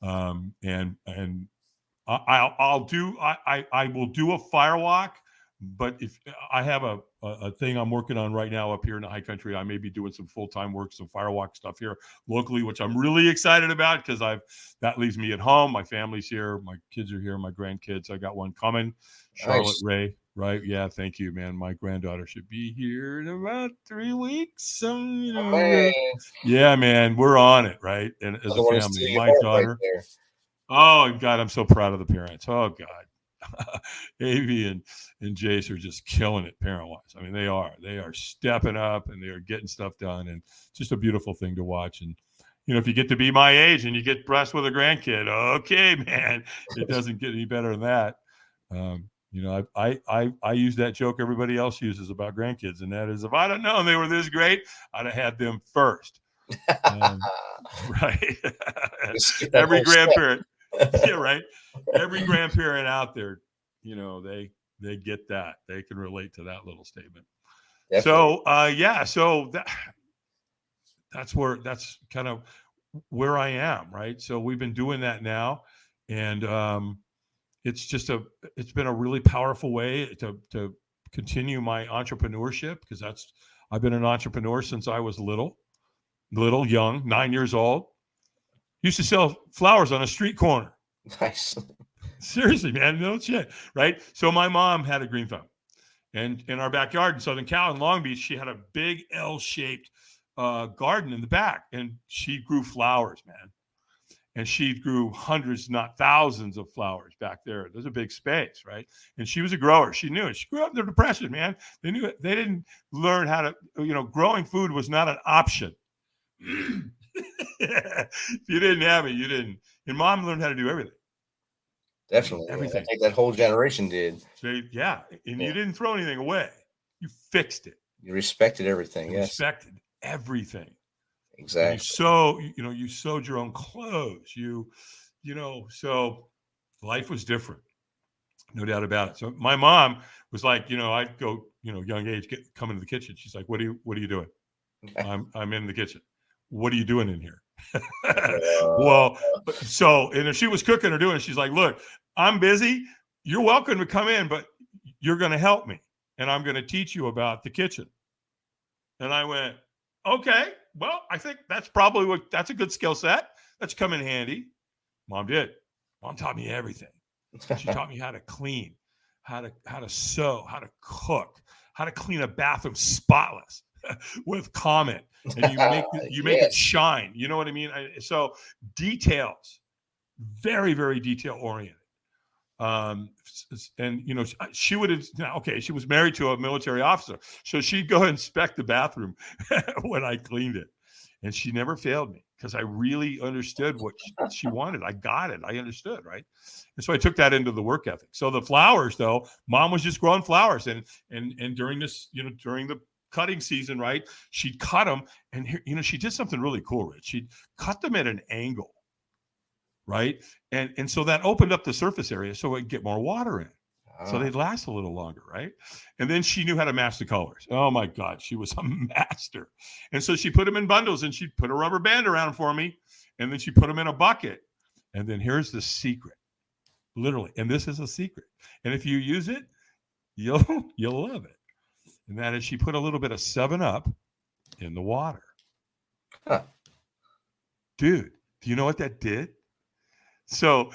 Speaker 1: and I will do a firewalk, but if I have a thing I'm working on right now up here in the high country, I may be doing some full-time work, some firewalk stuff here locally, which I'm really excited about because that leaves me at home. My family's here, my kids are here, my grandkids. I got one coming, Charlotte
Speaker 4: Nice.
Speaker 1: Ray. Right. Yeah. Thank you, man. My granddaughter should be here in about 3 weeks.
Speaker 4: Man,
Speaker 1: Yeah, man. We're on it. Right. And as
Speaker 4: another
Speaker 1: a
Speaker 4: one to
Speaker 1: family,
Speaker 4: see
Speaker 1: my
Speaker 4: you home
Speaker 1: daughter.
Speaker 4: right there.
Speaker 1: Oh, God. I'm so proud of the parents. Oh, God. Avi and Jace are just killing it parent wise. I mean, they are stepping up and they are getting stuff done. And it's just a beautiful thing to watch. And, you know, if you get to be my age and you get blessed with a grandkid, okay, man, it doesn't get any better than that. You know, I use that joke everybody else uses about grandkids, and that is, if I'd have known they were this great, I'd have had them first. Right.
Speaker 4: Just get that
Speaker 1: Every
Speaker 4: whole step.
Speaker 1: grandparent, yeah, right. Every grandparent out there, you know, they get that. They can relate to that little statement.
Speaker 4: Definitely.
Speaker 1: So, yeah, so that's kind of where I am, right? So we've been doing that now, and it's been a really powerful way to continue my entrepreneurship, because I've been an entrepreneur since I was little, young, 9 years old. Used to sell flowers on a street corner.
Speaker 4: Nice.
Speaker 1: Seriously, man, no shit, right? So my mom had a green thumb, and in our backyard in Southern Cal in Long Beach, she had a big L-shaped garden in the back, and she grew flowers, man. And she grew hundreds, not thousands of flowers back there. There's a big space, right? And she was a grower. She knew it. She grew up in the Depression, man. They knew it. They didn't learn how to, growing food was not an option. If you didn't have it, you didn't. And mom learned how to do everything.
Speaker 4: Definitely.
Speaker 1: Everything.
Speaker 4: I think that whole generation did.
Speaker 1: So, yeah. And you didn't throw anything away. You fixed it.
Speaker 4: You respected everything.
Speaker 1: You respected everything.
Speaker 4: Exactly.
Speaker 1: You sewed your own clothes. So life was different. No doubt about it. So my mom was like, I'd go, young age, come into the kitchen. She's like, what are you doing? I'm in the kitchen. What are you doing in here? Well, and if she was cooking or doing it, she's like, look, I'm busy. You're welcome to come in, but you're going to help me. And I'm going to teach you about the kitchen. And I went, okay, well, I think that's that's a good skill set. That's come in handy. Mom did. Mom taught me everything. She taught me how to clean, how to sew, how to cook, how to clean a bathroom spotless with comment. And you make it shine. You know what I mean? So details, very, very detail oriented. She would have, she was married to a military officer. So she'd go inspect the bathroom when I cleaned it. And she never failed me because I really understood what she wanted. I got it. I understood. Right. And so I took that into the work ethic. So the flowers, though, mom was just growing flowers. And during this, during the cutting season, right, she'd cut them. And, she did something really cool, Rich. She'd cut them at an angle. Right. And so that opened up the surface area so it could get more water in. So they'd last a little longer. Right. And then she knew how to match the colors. Oh, my God. She was a master. And so she put them in bundles and she'd put a rubber band around for me. And then she put them in a bucket. And then here's the secret. Literally. And this is a secret. And if you use it, you'll love it. And that is she put a little bit of 7-Up in the water.
Speaker 4: Huh.
Speaker 1: Dude, do you know what that did? So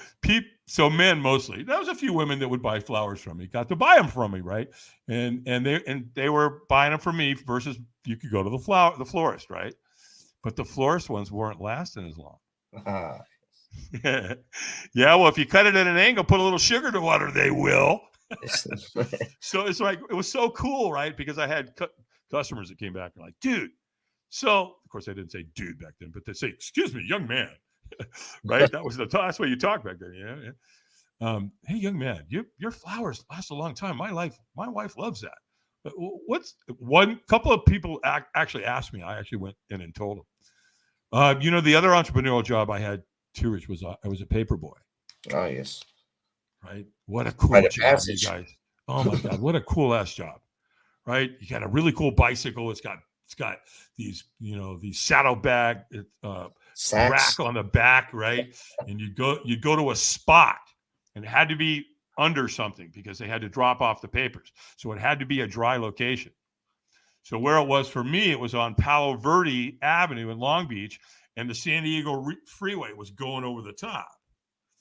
Speaker 1: men mostly. There was a few women that would buy flowers from me. Got to buy them from me, right? And they were buying them from me versus you could go to the florist, right? But the florist ones weren't lasting as long. Yeah, well, if you cut it at an angle, put a little sugar to water, they will. So it's like it was so cool, right? Because I had customers that came back and like, dude. So of course I didn't say dude back then, but they say, excuse me, young man. Right? That's what you talk back then. Yeah. Hey, young man, your flowers last a long time. My wife loves that. But what's one couple of people actually asked me? I actually went in and told them. The other entrepreneurial job I had too, Rich, was I was a paper boy. Oh yes. Right. What a cool job, you guys. Oh my God, what a cool ass job. Right. You got a really cool bicycle. It's got these, these saddlebag rack on the back, right? And you go to a spot, and it had to be under something because they had to drop off the papers. So it had to be a dry location. So where it was for me, it was on Palo Verde Avenue in Long Beach, and the San Diego freeway was going over the top.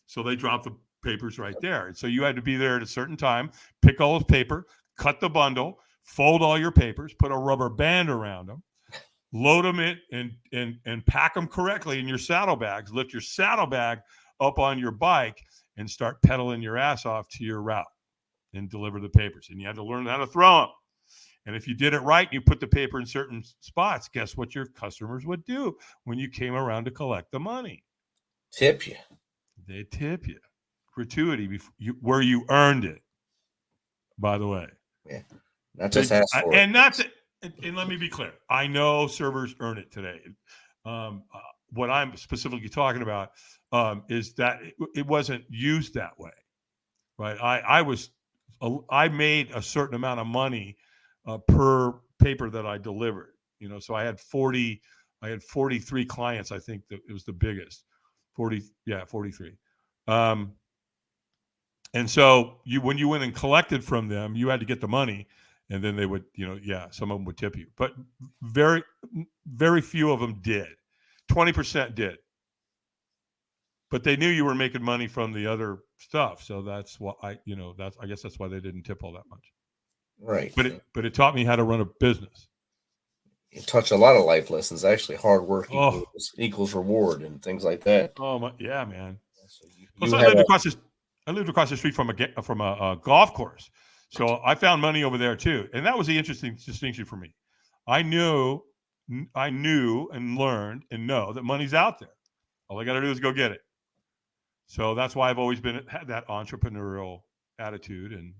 Speaker 1: So they dropped the papers right there. And so you had to be there at a certain time, pick all the paper, cut the bundle, fold all your papers, put a rubber band around them, load them in and pack them correctly in your saddlebags, lift your saddlebag up on your bike and start pedaling your ass off to your route and deliver the papers. And you had to learn how to throw them. And if you did it right, you put the paper in certain spots, guess what your customers would do when you came around to collect the money?
Speaker 4: Tip you.
Speaker 1: They tip you. Gratuity where you earned it, by the way.
Speaker 4: Yeah. Not just ask for
Speaker 1: it. And let me be clear. I know servers earn it today. What I'm specifically talking about is that it wasn't used that way, right? I made a certain amount of money per paper that I delivered. So I had 43 clients. I think that it was the biggest. 43. And so when you went and collected from them, you had to get the money. And then they would, some of them would tip you. But very, very few of them did. 20% did. But they knew you were making money from the other stuff. So that's why I guess that's why they didn't tip all that much.
Speaker 4: Right.
Speaker 1: But it taught me how to run a business.
Speaker 4: You touch a lot of life lessons. Actually, hard work
Speaker 1: Oh,
Speaker 4: equals reward and things like that.
Speaker 1: oh my, yeah, man.
Speaker 4: So
Speaker 1: Plus,
Speaker 4: you had a
Speaker 1: I lived across the street from a golf course, so I found money over there too, and that was the interesting distinction for me. I knew and learned and know that money's out there. All I got to do is go get it. So that's why I've always had that entrepreneurial attitude and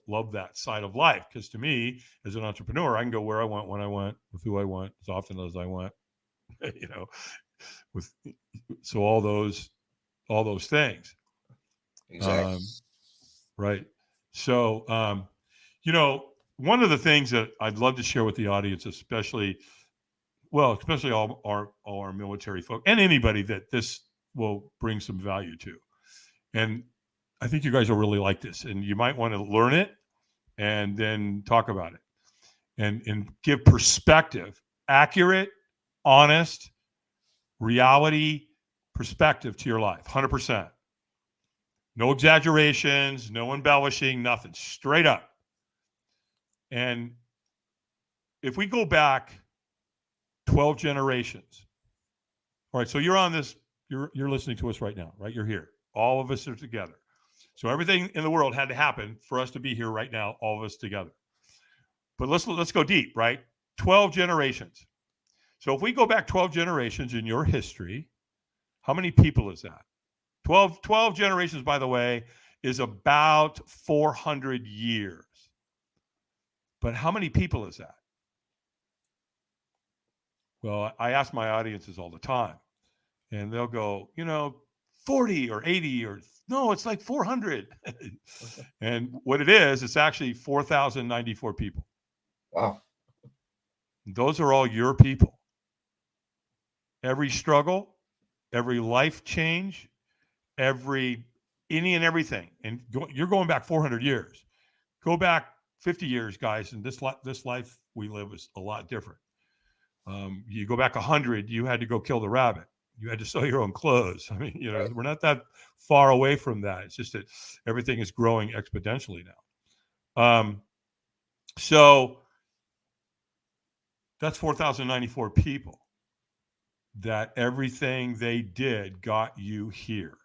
Speaker 1: love that side of life. Because to me, as an entrepreneur, I can go where I want, when I want, with who I want, as often as I want. You know, so all those things.
Speaker 4: exactly.
Speaker 1: Right. So, one of the things that I'd love to share with the audience, especially all our military folk and anybody that this will bring some value to. And I think you guys will really like this, and you might want to learn it and then talk about it and give perspective, accurate, honest, reality perspective to your life. 100%. No exaggerations, no embellishing, nothing. Straight up. And if we go back 12 generations, all right, so you're on this, you're listening to us right now, right? You're here. All of us are together. So everything in the world had to happen for us to be here right now, all of us together. But let's go deep, right? 12 generations. So if we go back 12 generations in your history, how many people is that? 12 generations, by the way, is about 400 years. But how many people is that? Well, I ask my audiences all the time, and they'll go, 40 or 80 or no, it's like 400. And what it is, it's actually 4,094 people.
Speaker 4: Wow.
Speaker 1: Those are all your people. Every struggle, every life change, any and everything. And you're going back 400 years. Go back 50 years, guys, and this life we live is a lot different. You go back 100, you had to go kill the rabbit. You had to sew your own clothes. I mean,
Speaker 4: Right.
Speaker 1: We're not that far away from that. It's just that everything is growing exponentially now. So that's 4,094 people that everything they did got you here.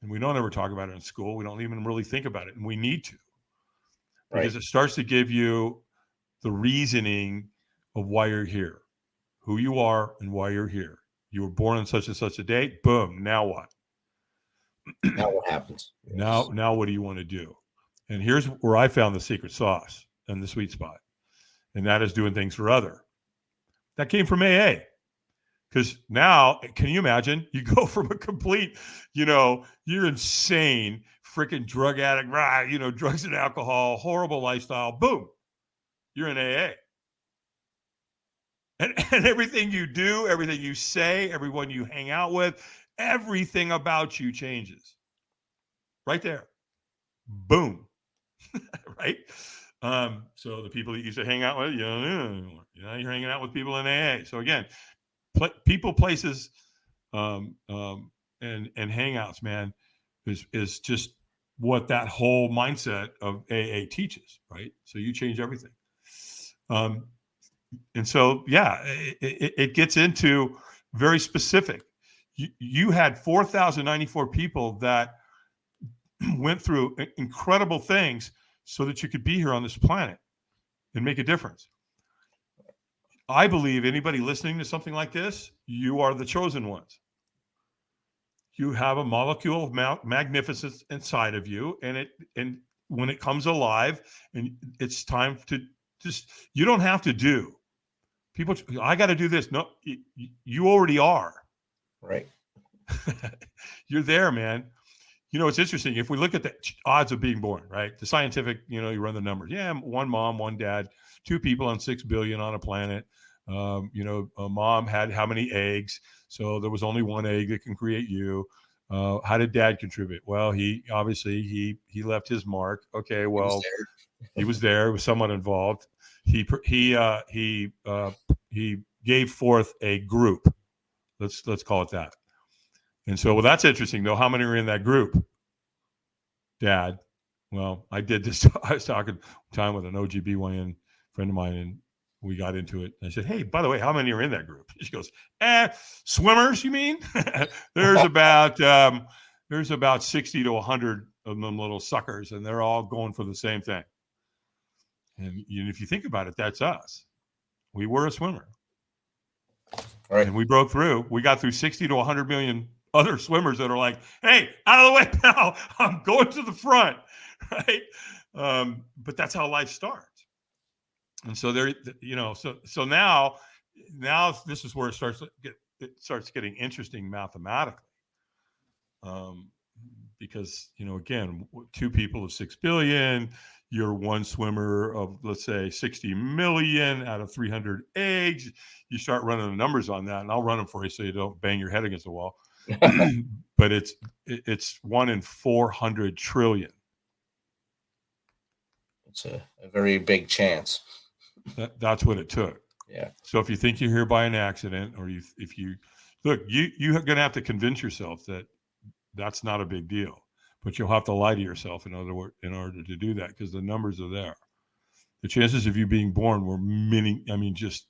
Speaker 1: And we don't ever talk about it in school. We don't even really think about it. And we need to, because it starts to give you the reasoning of why you're here, who you are and why you're here. You were born on such and such a date. Boom. Now what?
Speaker 4: Now what happens?
Speaker 1: Now what do you want to do? And here's where I found the secret sauce and the sweet spot. And that is doing things for other. That came from AA. Because now, can you imagine? You go from a complete, you're insane, freaking drug addict, drugs and alcohol, horrible lifestyle. Boom. You're in AA. And everything you do, everything you say, everyone you hang out with, everything about you changes. Right there. Boom. Right? So the people that you used to hang out with, you're hanging out with people in AA. So again, people, places, and hangouts, man, is just what that whole mindset of AA teaches, right? So you change everything. And so, yeah, it gets into very specific. You had 4,094 people that went through incredible things so that you could be here on this planet and make a difference. I believe anybody listening to something like this, you are the chosen ones. You have a molecule of magnificence inside of you, and when it comes alive, and it's time to you don't have to do. People, I got to do this. No, you already are.
Speaker 4: Right.
Speaker 1: You're there, man. It's interesting. If we look at the odds of being born, right? The scientific, you run the numbers. Yeah, one mom, one dad, 2 people on 6 billion on a planet. A mom had how many eggs? So there was only one egg that can create you. How did dad contribute? Well, he obviously left his mark. Okay, well, he was there. He was somewhat involved. He gave forth a group. Let's call it that. And so, well, that's interesting though. How many are in that group? Dad. Well, I did this. I was talking time with an OGBYN friend of mine, and we got into it. I said, hey, by the way, how many are in that group? She goes, swimmers, you mean? There's about 60 to 100 of them little suckers, and they're all going for the same thing. And if you think about it, that's us. We were a swimmer.
Speaker 4: Right.
Speaker 1: And we broke through. We got through 60 to 100 million other swimmers that are like, hey, out of the way, pal. I'm going to the front. Right. But that's how life starts. And so there, so now this is where it starts getting interesting mathematically. Because, again, 2 people of 6 billion, you're one swimmer of, let's say, 60 million out of 300 eggs. You start running the numbers on that, and I'll run them for you so you don't bang your head against the wall. But it's 1 in 400 trillion.
Speaker 4: It's a very big chance.
Speaker 1: That's what it took.
Speaker 4: Yeah.
Speaker 1: So if you think you're here by an accident, or if you look, you're going to have to convince yourself that that's not a big deal, but you'll have to lie to yourself in order to do that, because the numbers are there. The chances of you being born were just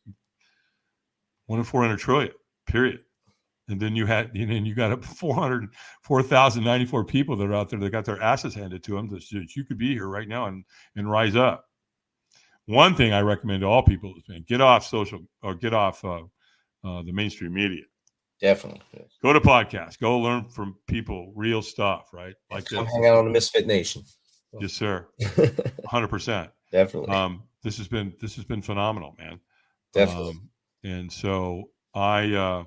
Speaker 1: 1 in 400 trillion, period. And then you got 4,094 people that are out there that got their asses handed to them that you could be here right now and rise up. One thing I recommend to all people is, man, get off social, or get off the mainstream media.
Speaker 4: Definitely. Yes.
Speaker 1: Go to podcasts. Go learn from people, real stuff, right? Like
Speaker 4: Come hang out on the MisFitNation.
Speaker 1: Yes, sir. 100%.
Speaker 4: Definitely.
Speaker 1: This has been phenomenal, man.
Speaker 4: Definitely.
Speaker 1: And so I'm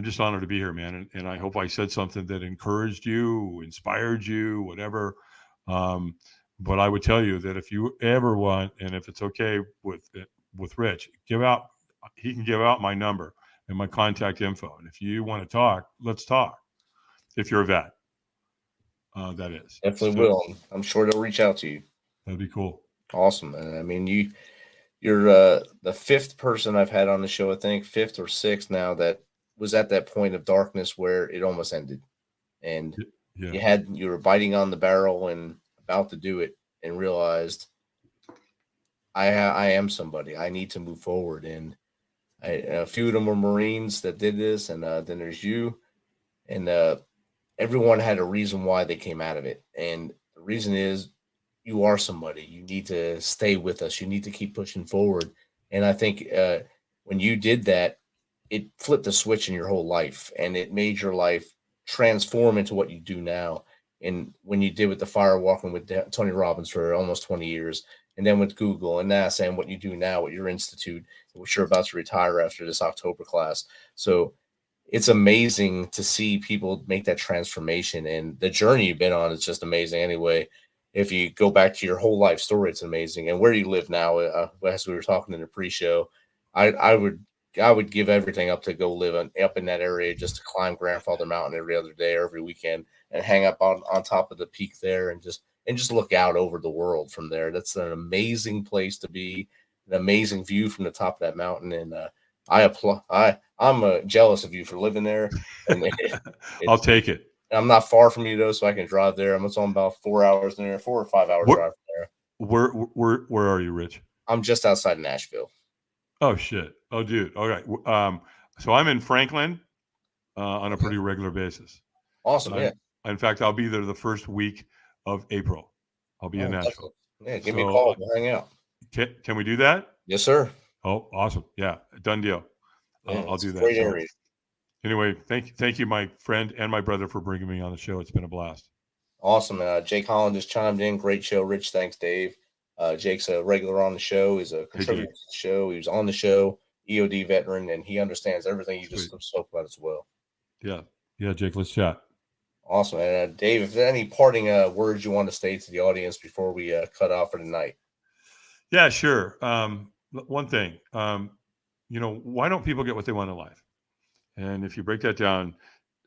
Speaker 1: just honored to be here, man. And I hope I said something that encouraged you, inspired you, whatever. But I would tell you that if you ever want, and if it's okay with Rich, he can give out my number and my contact info. And if you want to talk, let's talk. If you're a vet, that is.
Speaker 4: Definitely will. I'm sure they'll reach out to you.
Speaker 1: That'd be cool.
Speaker 4: Awesome. And I mean, you're the 5th person I've had on the show, I think 5th or 6th now, that was at that point of darkness where it almost ended. And you were biting on the barrel and about to do it, and realized I am somebody. I need to move forward. And a few of them were Marines that did this, and then there's you, and everyone had a reason why they came out of it. And the reason is, you are somebody. You need to stay with us. You need to keep pushing forward. And I think when you did that, it flipped a switch in your whole life, and it made your life transform into what you do now. And when you did with the Firewalking with Tony Robbins for almost 20 years, and then with Google and NASA, and what you do now at your institute, which you're about to retire after this October class. So it's amazing to see people make that transformation, and the journey you've been on is just amazing. Anyway, if you go back to your whole life story, it's amazing. And where you live now, as we were talking in the pre-show, I would give everything up to go live up in that area, just to climb Grandfather Mountain every other day or every weekend, and hang up on top of the peak there, and just look out over the world from there. That's an amazing place to be, an amazing view from the top of that mountain. And I'm jealous of you for living there. And
Speaker 1: I'll take it.
Speaker 4: I'm not far from you though, so I can drive there. I'm on about 4 hours there, 4 or 5 hour drive there.
Speaker 1: Where are you, Rich?
Speaker 4: I'm just outside Nashville.
Speaker 1: Oh shit! Oh dude. All right. So I'm in Franklin on a pretty regular basis.
Speaker 4: Awesome. Yeah.
Speaker 1: In fact, I'll be there the first week of April. I'll be in Nashville.
Speaker 4: Yeah, give me a call. We'll hang out.
Speaker 1: Can we do that?
Speaker 4: Yes, sir.
Speaker 1: Oh, awesome. Yeah, done deal.
Speaker 4: Yeah,
Speaker 1: I'll do that.
Speaker 4: Great area.
Speaker 1: Anyway, thank you, my friend and my brother, for bringing me on the show. It's been a blast.
Speaker 4: Awesome. Jake Holland just chimed in. Great show, Rich. Thanks, Dave. Jake's a regular on the show. He's a contributor to the show. He was on the show, EOD veteran, and he understands everything you just spoke about as well. Yeah,
Speaker 1: Jake, let's chat.
Speaker 4: Awesome. And Dave, if there are any parting words you want to say to the audience before we cut off for the night?
Speaker 1: Yeah, sure. One thing, why don't people get what they want in life? And if you break that down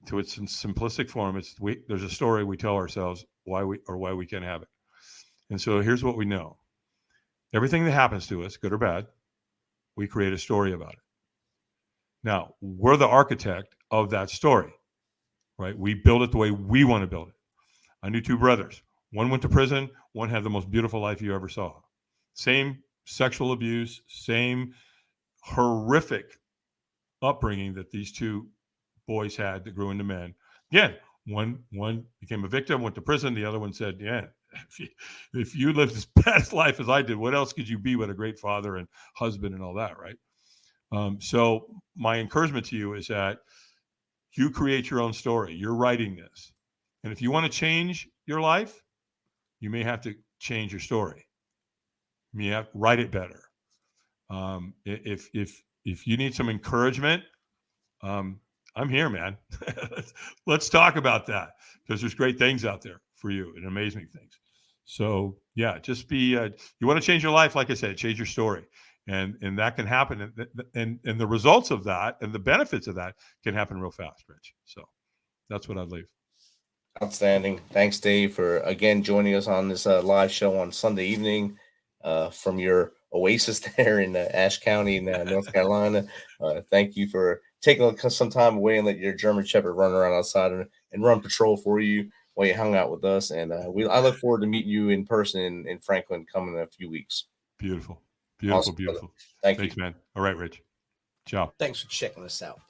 Speaker 1: to its simplistic form, there's a story we tell ourselves why we can't have it. And so here's what we know. Everything that happens to us, good or bad, we create a story about it. Now, we're the architect of that story, right? We build it the way we want to build it. I knew 2 brothers. One went to prison. One had the most beautiful life you ever saw. Same sexual abuse, same horrific upbringing that these two boys had that grew into men. Again, one became a victim, went to prison. The other one said, yeah, if you lived as bad a life as I did, what else could you be but a great father and husband and all that, right? So my encouragement to you is that you create your own story. You're writing this. And if you want to change your life, you may have to change your story. You may have to write it better. If you need some encouragement, I'm here, man. Let's talk about that, because there's great things out there for you and amazing things. So yeah, just be, you want to change your life. Like I said, change your story, and that can happen. And the results of that and the benefits of that can happen real fast, Rich. So that's what I'd leave.
Speaker 4: Outstanding. Thanks, Dave, for again joining us on this live show on Sunday evening from your oasis there in Ashe County in North Carolina. Thank you for taking some time away and let your German Shepherd run around outside and run patrol for you while you hung out with us. And I look forward to meeting you in person in Franklin coming in a few weeks.
Speaker 1: Beautiful.
Speaker 4: Awesome.
Speaker 1: Beautiful.
Speaker 4: Thanks,
Speaker 1: man. All right, Rich. Ciao.
Speaker 3: Thanks for checking us out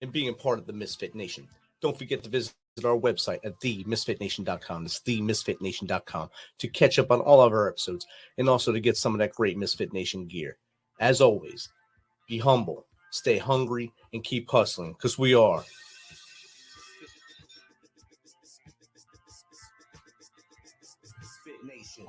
Speaker 3: and being a part of the Misfit Nation. Don't forget to visit our website at themisfitnation.com. It's themisfitnation.com to catch up on all of our episodes and also to get some of that great Misfit Nation gear. As always, be humble, stay hungry, and keep hustling, because we are
Speaker 4: Misfit Nation.